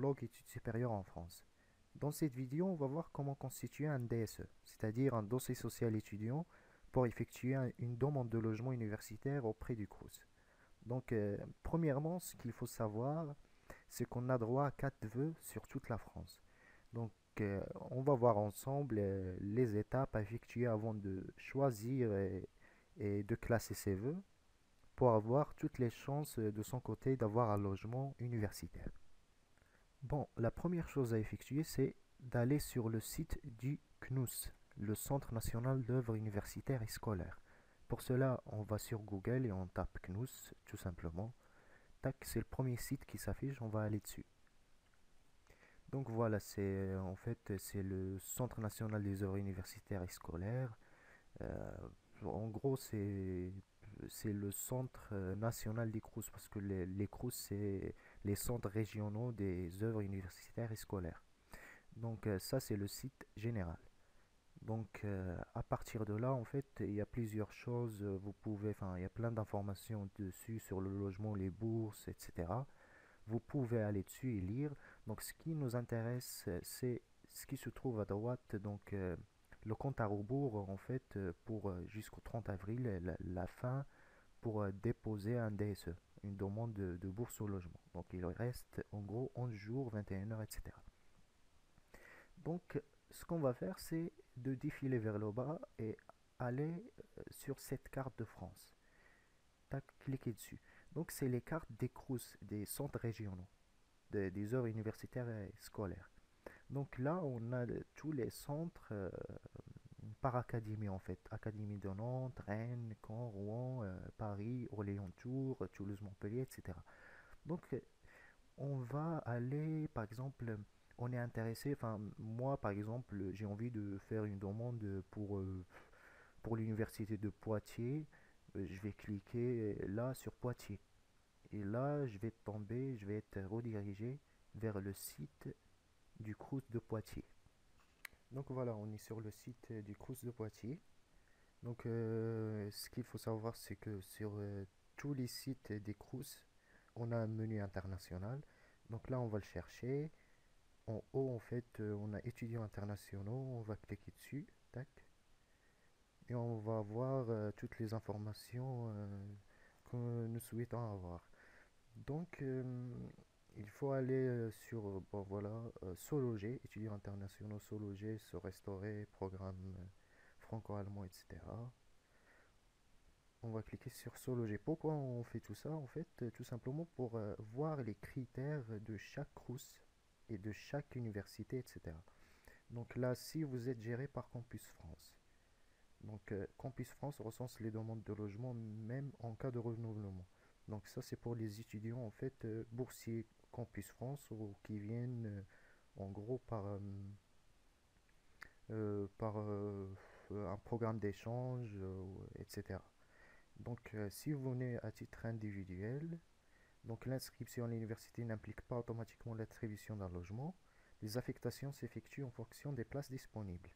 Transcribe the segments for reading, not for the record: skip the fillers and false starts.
langue études supérieures en France. Dans cette vidéo, on va voir comment constituer un DSE, c'est-à-dire un dossier social étudiant, pour effectuer une demande de logement universitaire auprès du CRUS. Donc, premièrement, ce qu'il faut savoir, c'est qu'on a droit à 4 vœux sur toute la France. Donc, on va voir ensemble les étapes à effectuer avant de choisir et de classer ses vœux pour avoir toutes les chances de son côté d'avoir un logement universitaire. Bon, la première chose à effectuer, c'est d'aller sur le site du CNUS, le Centre national d'œuvres universitaires et scolaires. Pour cela, on va sur Google et on tape CNUS, tout simplement. Tac, c'est le premier site qui s'affiche, on va aller dessus. Donc voilà, c'est le Centre national des œuvres universitaires et scolaires. Euh, En gros, c'est le centre national des CROUS parce que les CROUS, c'est les centres régionaux des œuvres universitaires et scolaires. Donc ça, c'est le site général. Donc à partir de là, en fait, il y a plusieurs choses. Il y a plein d'informations dessus sur le logement, les bourses, etc. Vous pouvez aller dessus et lire. Donc ce qui nous intéresse, c'est ce qui se trouve à droite. Donc le compte à rebours, en fait, pour jusqu'au 30 avril, la fin pour déposer un DSE, une demande de bourse au logement. Donc il reste en gros 11 jours, 21 heures, etc. Donc ce qu'on va faire, c'est de défiler vers le bas et aller sur cette carte de France. Tac, cliquez dessus. Donc c'est les cartes des CRUS, des centres régionaux, des œuvres universitaires et scolaires. Donc là, on a tous les centres par académie en fait. Académie de Nantes, Rennes, Caen, Rouen, Paris, Orléans-Tours, Toulouse-Montpellier, etc. Donc on va aller, par exemple, on est intéressé, enfin moi par exemple, j'ai envie de faire une demande pour l'université de Poitiers. Je vais cliquer là sur Poitiers. Et là, je vais être redirigé vers le site du CRUS de Poitiers. Donc voilà, on est sur le site du CRUS de Poitiers. Donc ce qu'il faut savoir, c'est que sur tous les sites des CRUS, on a un menu international. Donc là, on va le chercher. En haut, en fait, on a étudiants internationaux. On va cliquer dessus. Tac. Et on va avoir toutes les informations que nous souhaitons avoir. Donc, il faut aller sur, bon voilà, Sologer, étudiants internationaux, Sologer, se restaurer, programme franco-allemand, etc. On va cliquer sur Sologer. Pourquoi on fait tout ça? En fait, tout simplement pour voir les critères de chaque CRUS et de chaque université, etc. Donc là, si vous êtes géré par Campus France, donc Campus France recense les demandes de logement même en cas de renouvellement. Donc ça, c'est pour les étudiants en fait boursiers Campus France ou qui viennent en gros par un programme d'échange, etc. Donc si vous venez à titre individuel, donc l'inscription à l'université n'implique pas automatiquement l'attribution d'un logement. Les affectations s'effectuent en fonction des places disponibles.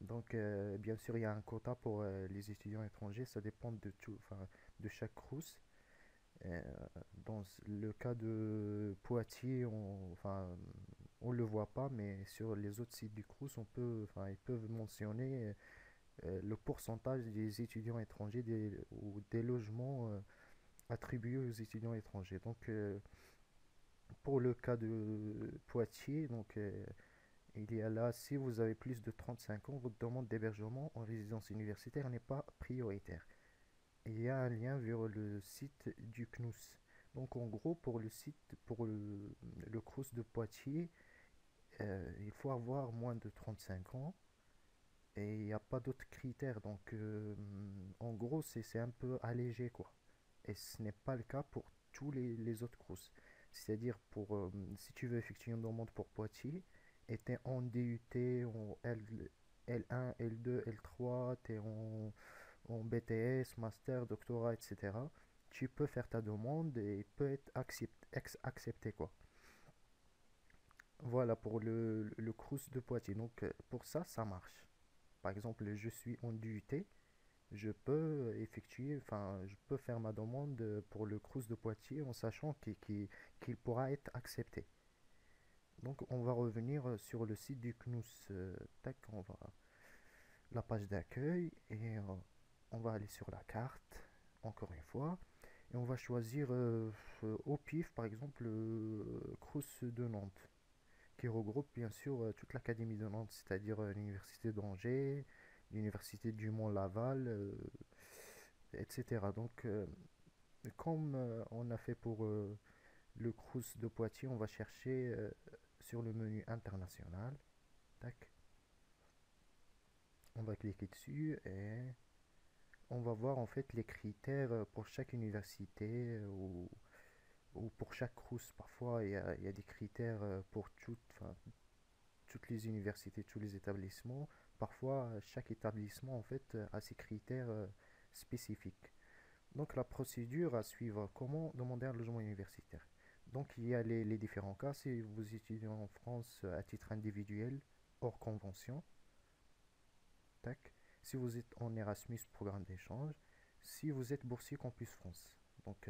Donc, bien sûr, il y a un quota pour les étudiants étrangers, ça dépend de tout, enfin, de chaque crous. Euh, Dans le cas de Poitiers, on le voit pas, mais sur les autres sites du crous, ils peuvent mentionner le pourcentage des étudiants étrangers ou des logements attribués aux étudiants étrangers. Donc, pour le cas de Poitiers, il y a là, si vous avez plus de 35 ans, votre demande d'hébergement en résidence universitaire n'est pas prioritaire. Il y a un lien vers le site du CNUS. Donc en gros, pour le site, pour le CRUS de Poitiers, il faut avoir moins de 35 ans et il n'y a pas d'autres critères. Donc en gros, c'est un peu allégé quoi. Et ce n'est pas le cas pour tous les autres CRUS. C'est-à-dire si tu veux effectuer une demande pour Poitiers, et tu es en DUT, en L1, L2, L3, tu es en BTS, master, doctorat, etc. Tu peux faire ta demande et il peut être accepté, quoi. Voilà pour le CRUS de Poitiers. Donc pour ça, ça marche. Par exemple, je suis en DUT, je peux faire ma demande pour le CRUS de Poitiers en sachant qu'il pourra être accepté. Donc on va revenir sur le site du CNUS. Tac, on va la page d'accueil et on va aller sur la carte, encore une fois, et on va choisir au pif, par exemple, le Crous de Nantes, qui regroupe bien sûr toute l'Académie de Nantes, c'est-à-dire l'Université d'Angers, l'Université du Mont-Laval, etc. Donc, comme on a fait pour le Crous de Poitiers, on va chercher sur le menu international. Tac, on va cliquer dessus et on va voir en fait les critères pour chaque université ou pour chaque crous. Parfois, il y a des critères pour toutes les universités, tous les établissements. Parfois, chaque établissement en fait a ses critères spécifiques. Donc, la procédure à suivre, comment demander un logement universitaire. Donc, il y a les différents cas. Si vous étudiez en France à titre individuel, hors convention, tac. Si vous êtes en Erasmus, programme d'échange. Si vous êtes boursier Campus France. Donc,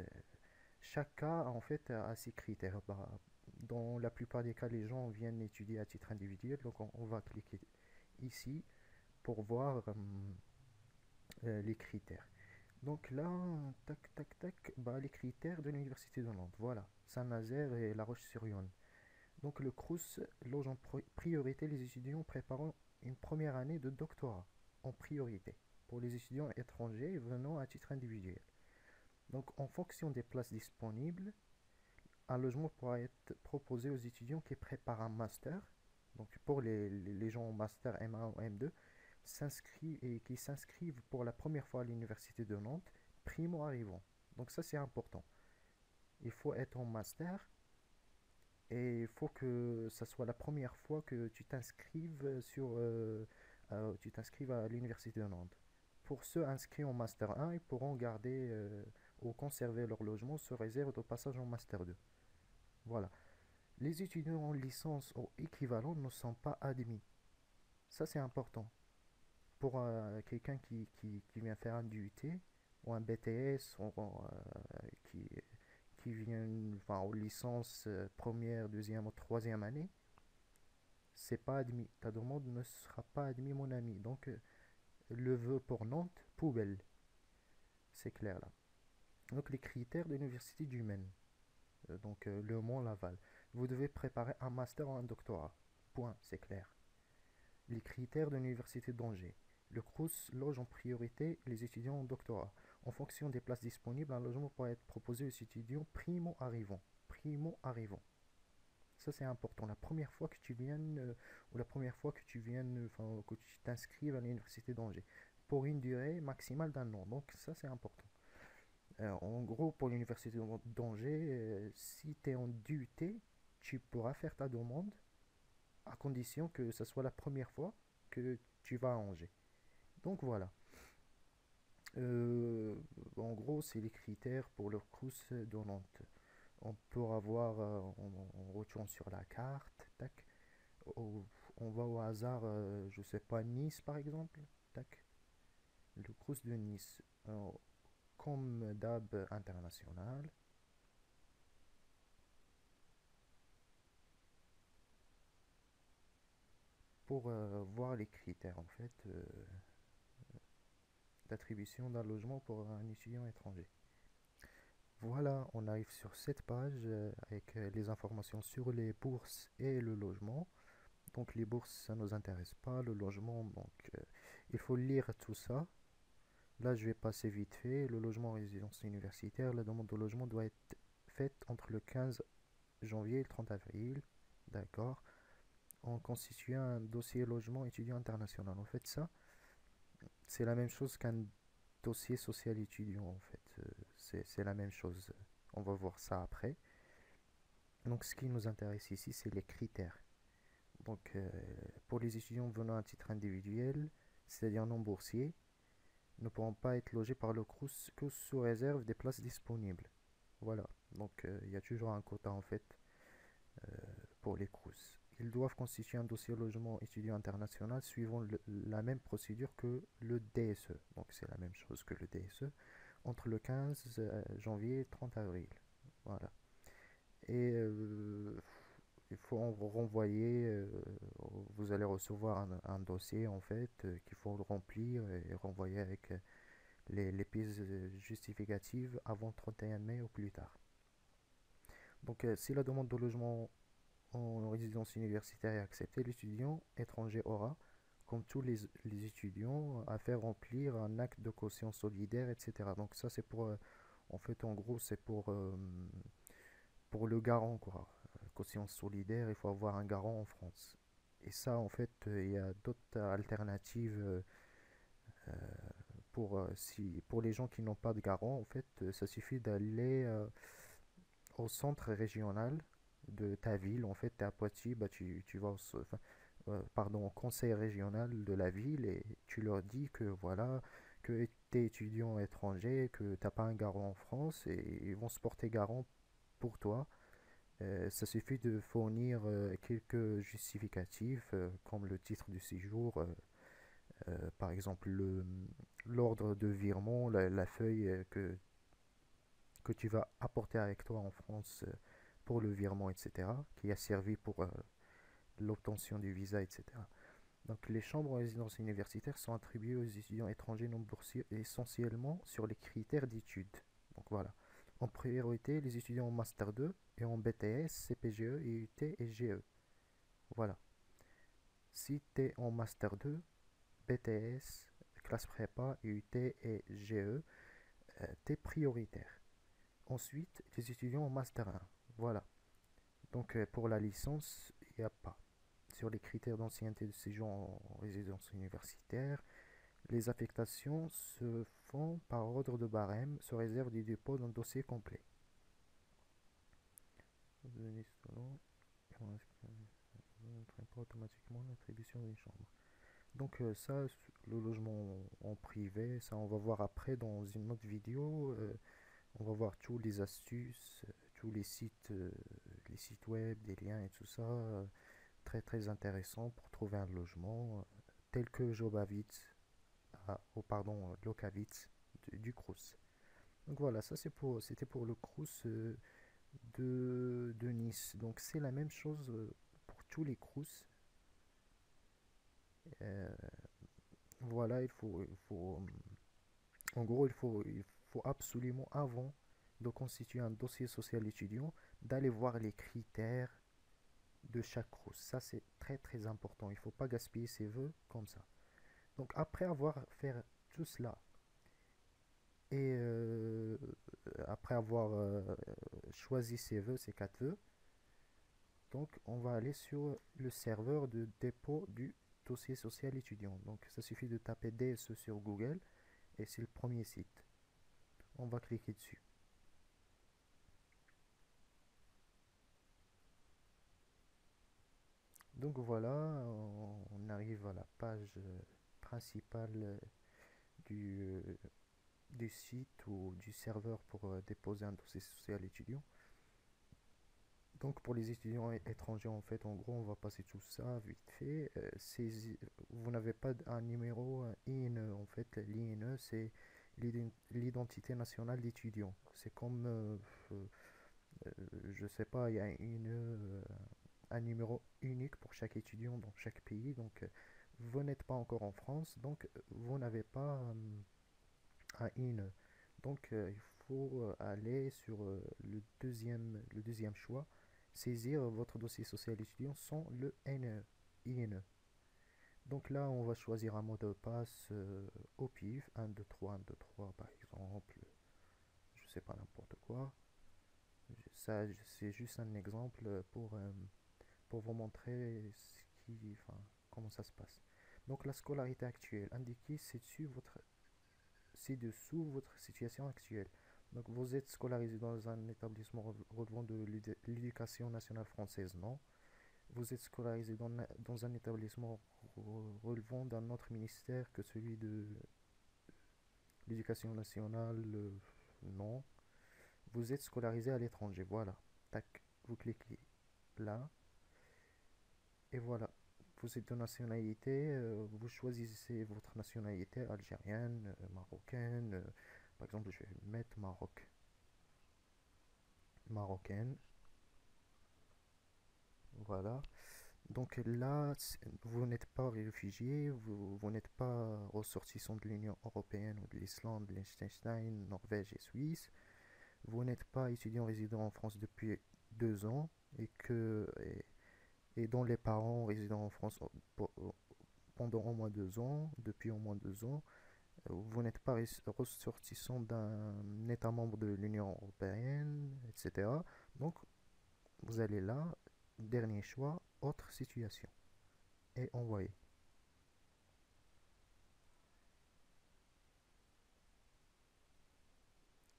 chaque cas, en fait, a ses critères. Bah, dans la plupart des cas, les gens viennent étudier à titre individuel. Donc, on va cliquer ici pour voir les critères. Donc là, tac, tac, tac, bah, les critères de l'Université de Nantes. Voilà, Saint-Nazaire et La Roche-sur-Yon. Donc le CRUS loge en priorité les étudiants préparant une première année de doctorat. En priorité. Pour les étudiants étrangers venant à titre individuel. Donc en fonction des places disponibles, un logement pourra être proposé aux étudiants qui préparent un master. Donc pour les gens en master M1 ou M2, s'inscrivent et qui s'inscrivent pour la première fois à l'université de Nantes, primo arrivant. Donc ça c'est important. Il faut être en master et il faut que ça soit la première fois que tu t'inscrives à l'université de Nantes. Pour ceux inscrits en master 1, ils pourront garder ou conserver leur logement sous réserve de passage en master 2. Voilà. Les étudiants en licence ou équivalent ne sont pas admis. Ça, c'est important. Pour quelqu'un qui vient faire un DUT ou un BTS ou qui, qui vient enfin, en licence première, deuxième ou troisième année, c'est pas admis. Ta demande ne sera pas admise, mon ami. Donc, le vœu pour Nantes, poubelle. C'est clair là. Donc, les critères de l'université du Maine. Donc, Le Mont Laval. Vous devez préparer un master ou un doctorat. Point, c'est clair. Les critères de l'université d'Angers. Le CRUS loge en priorité les étudiants en doctorat. En fonction des places disponibles, un logement pourra être proposé aux étudiants primo arrivants. Primo arrivants. Ça c'est important. La première fois que tu viennes ou la première fois que tu viennes, enfin que tu t'inscrives à l'université d'Angers pour une durée maximale d'un an. Donc ça c'est important. En gros, pour l'université d'Angers, si tu es en DUT, tu pourras faire ta demande à condition que ce soit la première fois que tu vas à Angers. Donc voilà. Euh, En gros, c'est les critères pour le crous de Nantes. On peut avoir, on retourne sur la carte, tac. On va au hasard, je sais pas, Nice par exemple, tac. Le crous de Nice, comme d'hab international. Pour voir les critères en fait d'attribution d'un logement pour un étudiant étranger. Voilà, on arrive sur cette page avec les informations sur les bourses et le logement. Donc les bourses, ça ne nous intéresse pas, le logement, donc il faut lire tout ça. Là, je vais passer vite fait. Le logement en résidence universitaire, la demande de logement doit être faite entre le 15 janvier et le 30 avril. D'accord. En constituant un dossier logement étudiant international. En fait, ça, c'est la même chose qu'un dossier social étudiant, en fait. C'est la même chose. On va voir ça après. Donc, ce qui nous intéresse ici, c'est les critères. Donc, pour les étudiants venant à titre individuel, c'est-à-dire non boursiers, ne pourront pas être logés par le CRUS que sous réserve des places disponibles. Voilà. Donc, il y a toujours un quota, en fait, pour les CRUS. Ils doivent constituer un dossier logement étudiant international suivant la même procédure que le DSE. Donc, c'est la même chose que le DSE entre le 15 janvier et 30 avril. Voilà. Et il faut renvoyer, vous allez recevoir un dossier en fait qu'il faut le remplir et renvoyer avec les pièces justificatives avant 31 mai ou plus tard. Donc si la demande de logement en résidence universitaire est acceptée, l'étudiant étranger aura, comme tous les étudiants, à faire remplir un acte de caution solidaire, etc. Donc ça c'est pour, en fait en gros c'est pour le garant quoi. Caution solidaire, il faut avoir un garant en France. Et ça en fait il y a d'autres alternatives pour les gens qui n'ont pas de garant. En fait ça suffit d'aller au centre régional de ta ville. En fait, tu es à Poitiers, bah, tu vas enfin, pardon, au conseil régional de la ville et tu leur dis que voilà, que tu es étudiant étranger, que tu n'as pas un garant en France et ils vont se porter garant pour toi. Ça suffit de fournir quelques justificatifs comme le titre du séjour, par exemple l'ordre de virement, la feuille que tu vas apporter avec toi en France pour le virement, etc., qui a servi pour l'obtention du visa, etc. Donc les chambres en résidence universitaire sont attribuées aux étudiants étrangers non boursiers essentiellement sur les critères d'études. Donc voilà. En priorité, les étudiants en Master 2 et en BTS, CPGE, IUT et GE. Voilà. Si tu es en Master 2, BTS, classe prépa, IUT et GE, tu es prioritaire. Ensuite, les étudiants en Master 1. Voilà. Donc pour la licence, il n'y a pas. Sur les critères d'ancienneté de séjour en résidence universitaire, les affectations se font par ordre de barème, se réserve du dépôt d'un dossier complet. Pas automatiquement l'attribution d'une chambre. Donc ça, le logement en privé, ça on va voir après dans une autre vidéo. On va voir tous les astuces, tous les sites web, des liens et tout ça. Très très intéressant pour trouver un logement tel que Jobavit, Locavit du Crous. Donc voilà, ça c'était pour le Crous de Nice. Donc c'est la même chose pour tous les Crous. Euh, voilà, en gros, il faut absolument avant de constituer un dossier social étudiant, d'aller voir les critères de chaque Crous. Ça c'est très très important. Il ne faut pas gaspiller ses vœux comme ça. Donc après avoir fait tout cela et après avoir choisi ses vœux, ses quatre vœux, donc on va aller sur le serveur de dépôt du dossier social étudiant. Donc ça suffit de taper DSE sur Google et c'est le premier site. On va cliquer dessus. Donc voilà, on arrive à la page principale du, euh, du site ou du serveur pour déposer un dossier social étudiant. Donc pour les étudiants étrangers, en fait, en gros, on va passer tout ça vite fait. Vous n'avez pas un numéro INE, en fait, l'INE, c'est l'identité nationale d'étudiant. C'est comme, je sais pas, il y a un numéro unique pour chaque étudiant dans chaque pays. Donc vous n'êtes pas encore en France, donc vous n'avez pas un INE. Donc il faut aller sur le deuxième choix, saisir votre dossier social étudiant sans le INE. Donc là, on va choisir un mot de passe au pif, 1, 2, 3, 1, 2, 3 par exemple, je sais pas n'importe quoi. Ça, c'est juste un exemple pour vous montrer enfin, comment ça se passe. Donc la scolarité actuelle, indiquez ci-dessous votre situation actuelle. Donc vous êtes scolarisé dans un établissement relevant de l'éducation nationale française, non? Vous êtes scolarisé dans un établissement relevant d'un autre ministère que celui de l'éducation nationale, non. Vous êtes scolarisé à l'étranger, voilà. Tac, vous cliquez là, et voilà. Vous êtes de nationalité, vous choisissez votre nationalité algérienne, marocaine. Par exemple, je vais mettre marocaine. Voilà. Donc là, vous n'êtes pas réfugié, vous n'êtes pas ressortissant de l'Union européenne ou de l'Islande, Liechtenstein, Norvège et Suisse. Vous n'êtes pas étudiant résident en France depuis 2 ans et dont les parents résident en France pendant au moins 2 ans, depuis au moins 2 ans. Vous n'êtes pas ressortissant d'un État membre de l'Union européenne, etc. Donc, vous allez là, dernier choix, autre situation, et envoyer.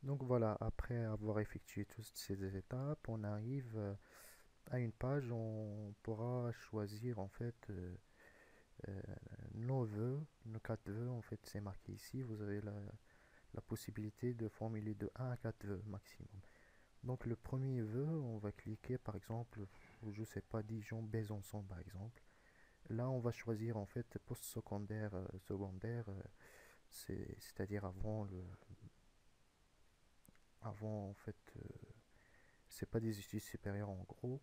Donc voilà, après avoir effectué toutes ces étapes, on arrive à une page où on pourra choisir en fait euh, nos vœux, nos 4 vœux. En fait, c'est marqué ici. Vous avez la possibilité de formuler de 1 à 4 vœux maximum. Donc le premier vœu, on va cliquer par exemple, je sais pas, Dijon, Besançon par exemple. Là, on va choisir en fait post-secondaire, secondaire, c'est-à-dire avant en fait, c'est pas des études supérieures en gros,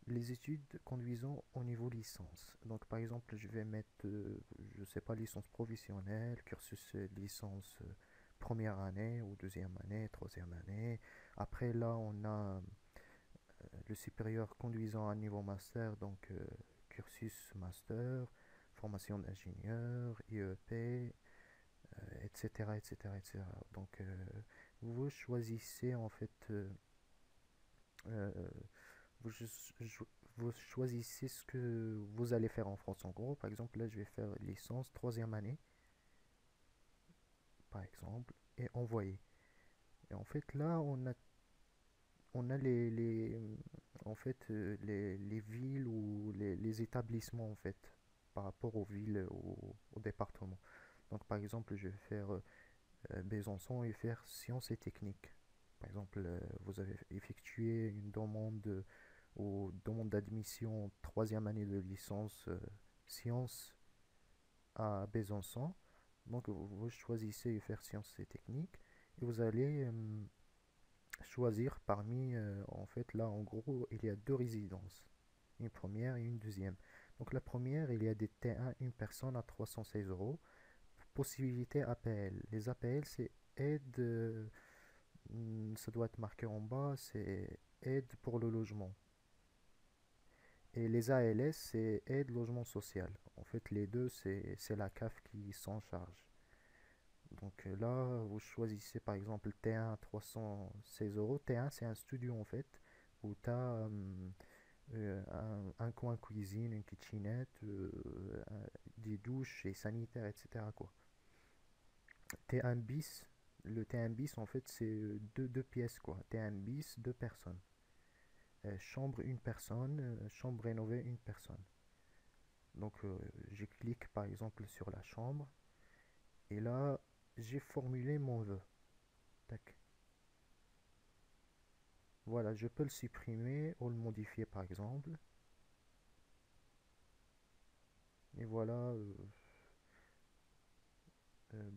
les études conduisant au niveau licence. Donc par exemple, je vais mettre, je sais pas, licence professionnelle, cursus licence première année ou deuxième année, troisième année. Après là, on a le supérieur conduisant à un niveau master, donc cursus master, formation d'ingénieur, IEP, etc., etc., etc. Donc vous choisissez en fait, euh, vous, vous choisissez ce que vous allez faire en France en gros. Par exemple, là je vais faire licence troisième année, par exemple, et envoyer. Et en fait là on a en fait, les villes ou les établissements en fait par rapport aux villes, au département. Donc par exemple, je vais faire Besançon et faire sciences et techniques. Par exemple, vous avez effectué une demande ou demande d'admission troisième année de licence sciences à Besançon. Donc vous choisissez faire sciences et techniques et vous allez choisir parmi, en fait, là, en gros, il y a 2 résidences, une première et une deuxième. Donc, la première, il y a des T1, une personne à 316 euros. Possibilité APL. Les APL, c'est aide, ça doit être marqué en bas, c'est aide pour le logement. Et les ALS, c'est aide logement social. En fait, les deux, c'est la CAF qui s'en charge. Donc là, vous choisissez par exemple T1 à 316 euros. T1, c'est un studio en fait, où tu as un coin cuisine, une kitchenette, des douches et sanitaires, etc. quoi. T1 bis, le T1 bis en fait, c'est deux pièces quoi. T1 bis, 2 personnes. Chambre, une personne. Chambre rénovée, une personne. Donc je clique par exemple sur la chambre et là, j'ai formulé mon vœu. Tac. Voilà, je peux le supprimer ou le modifier par exemple. Et voilà,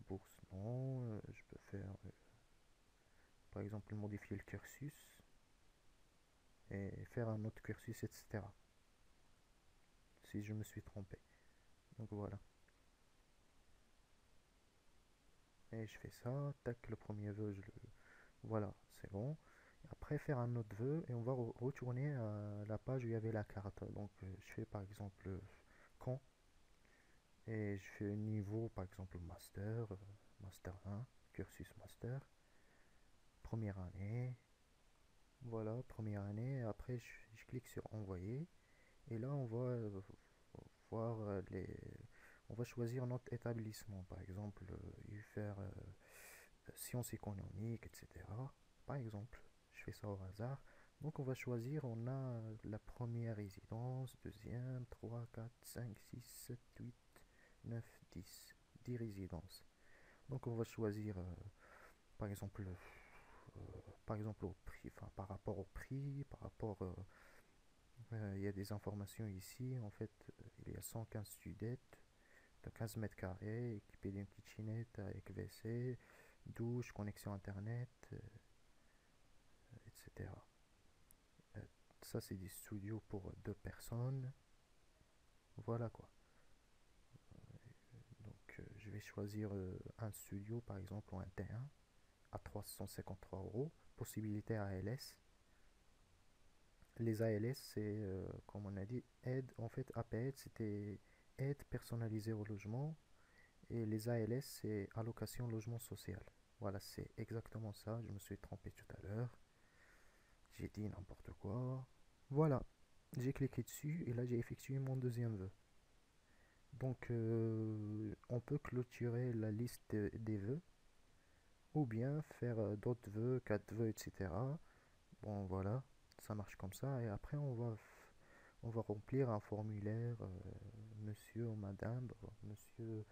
bourse, non. Je peux faire, par exemple, modifier le cursus et faire un autre cursus, etc. Si je me suis trompé. Donc voilà. Et je fais ça, tac, le premier vœu, voilà, c'est bon. Après, faire un autre vœu et on va retourner à la page où il y avait la carte. Donc, je fais par exemple quand et je fais niveau, par exemple, master, master 1, cursus master, première année. Voilà, première année. Après, je clique sur envoyer. Et là, on va voir on va choisir notre établissement. Par exemple, y faire sciences économiques, etc. Par exemple, je fais ça au hasard. Donc, on va choisir, on a la première résidence, deuxième, 3, 4, 5, 6, 7, 8, 9, 10. 10 résidences. Donc, on va choisir, par exemple, au prix, enfin, par rapport au prix, par rapport, il y a des informations ici. En fait, il y a 115 studettes de 15 mètres carrés, équipé d'une kitchenette avec WC, douche, connexion internet, etc. Ça, c'est des studios pour deux personnes. Voilà quoi. Donc, je vais choisir un studio, par exemple, ou un T1 à 353 euros. Possibilité ALS. Les ALS, c'est, comme on a dit, aide, en fait, APAID, c'était aide personnalisée au logement. Et les ALS, c'est allocation logement social. Voilà, c'est exactement ça. Je me suis trompé tout à l'heure. J'ai dit n'importe quoi. Voilà, j'ai cliqué dessus et là j'ai effectué mon deuxième vœu. Donc, on peut clôturer la liste des vœux ou bien faire d'autres vœux, 4 vœux, etc. Bon, voilà, ça marche comme ça. Et après, on va remplir un formulaire, monsieur ou madame, monsieur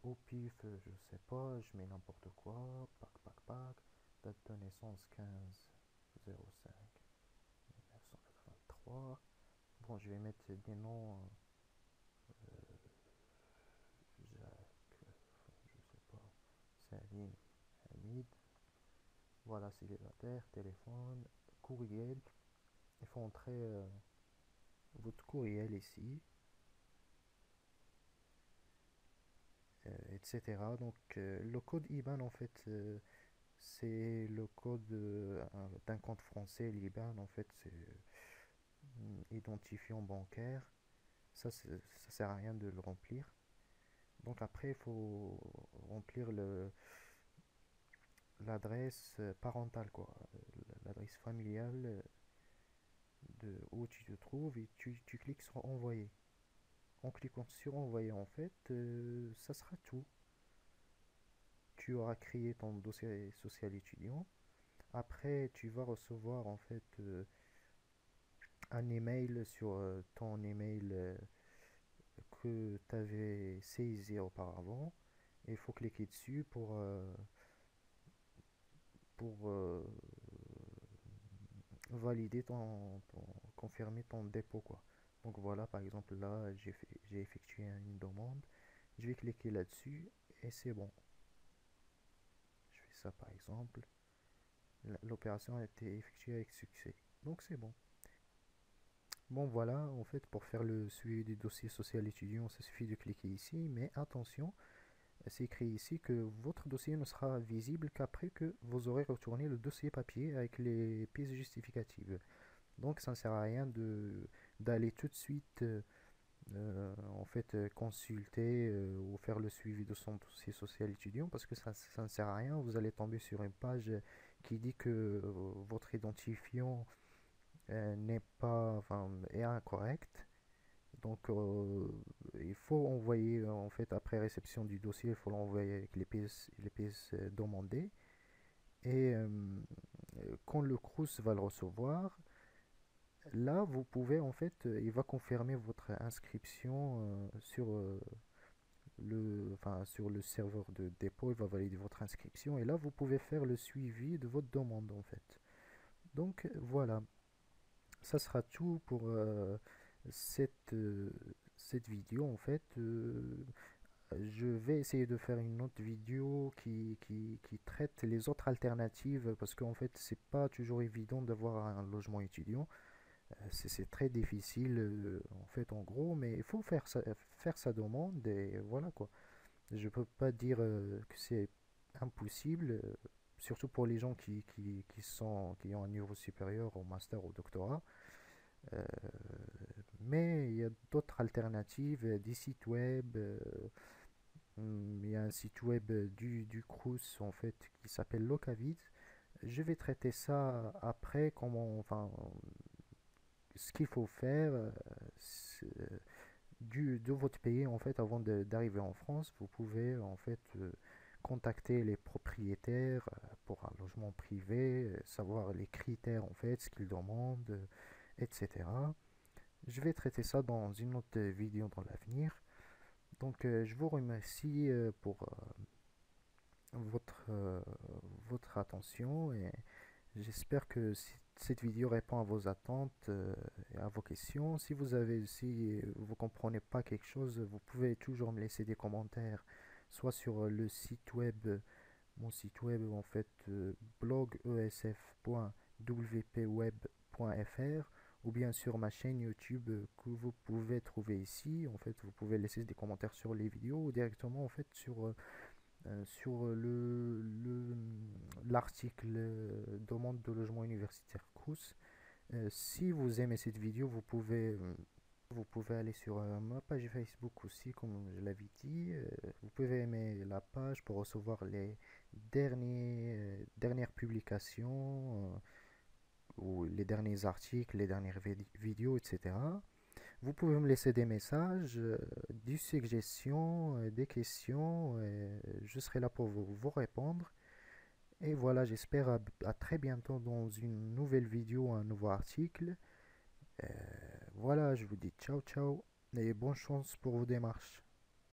au pif, je sais pas, je mets n'importe quoi, pac, date de naissance 15 05 1983. Bon, je vais mettre des noms, Jacques, je sais pas, Salim, Hamid. Voilà, célibataire, téléphone, courriel. Il faut entrer votre courriel ici, etc. Donc, le code IBAN, en fait, c'est le code d'un compte français, l'IBAN, en fait, c'est identifiant bancaire. Ça sert à rien de le remplir. Donc après, il faut remplir l'adresse parentale, quoi. L'adresse familiale de où tu te trouves et tu cliques sur envoyer. En cliquant sur envoyer, en fait, ça sera tout. Tu auras créé ton dossier social étudiant. Après, tu vas recevoir en fait un email sur ton email que tu avais saisi auparavant. Il faut cliquer dessus pour valider confirmer ton dépôt quoi. Donc voilà, par exemple là, j'ai effectué une demande. Je vais cliquer là-dessus et c'est bon. Je fais ça par exemple. L'opération a été effectuée avec succès. Donc c'est bon. Bon voilà, en fait pour faire le suivi du dossier social étudiant, ça suffit de cliquer ici, mais attention, c'est écrit ici que votre dossier ne sera visible qu'après que vous aurez retourné le dossier papier avec les pièces justificatives. Donc ça ne sert à rien d'aller tout de suite en fait consulter ou faire le suivi de son dossier social étudiant parce que ça ne sert à rien. Vous allez tomber sur une page qui dit que votre identifiant n'est pas, enfin, est incorrect. Donc il faut envoyer en fait après réception du dossier, il faut l'envoyer avec les pièces demandées. Et quand le CRUS va le recevoir, là, vous pouvez en fait, il va confirmer votre inscription sur le serveur de dépôt, il va valider votre inscription et là, vous pouvez faire le suivi de votre demande en fait. Donc voilà, ça sera tout pour cette, euh, cette vidéo en fait. Je vais essayer de faire une autre vidéo qui traite les autres alternatives parce qu'en fait, c'est pas toujours évident d'avoir un logement étudiant. C'est très difficile en fait en gros, mais il faut faire sa demande et voilà quoi. Je peux pas dire que c'est impossible, surtout pour les gens qui ont un niveau supérieur au master ou au doctorat. Euh, mais il y a d'autres alternatives, des sites web. Il y a un site web du Crous en fait qui s'appelle Locavid. Je vais traiter ça après, enfin, ce qu'il faut faire de votre pays en fait avant d'arriver en France. Vous pouvez en fait contacter les propriétaires pour un logement privé, savoir les critères en fait, ce qu'ils demandent, etc. Je vais traiter ça dans une autre vidéo dans l'avenir. Donc je vous remercie pour votre attention et j'espère que cette vidéo répond à vos attentes et à vos questions. Si vous comprenez pas quelque chose, vous pouvez toujours me laisser des commentaires, soit sur le site web, mon site web en fait blog esf.wpweb.com crous.fr ou bien sur ma chaîne YouTube que vous pouvez trouver ici. En fait, vous pouvez laisser des commentaires sur les vidéos ou directement en fait sur l'article demande de logement universitaire Crous. Si vous aimez cette vidéo, vous pouvez aller sur ma page Facebook aussi, comme je l'avais dit. Vous pouvez aimer la page pour recevoir les dernières publications ou les derniers articles, les dernières vidéos, etc. Vous pouvez me laisser des messages, des suggestions, des questions. Je serai là pour vous répondre. Et voilà, j'espère à très bientôt dans une nouvelle vidéo, un nouveau article. Euh, voilà, je vous dis ciao ciao et bonne chance pour vos démarches.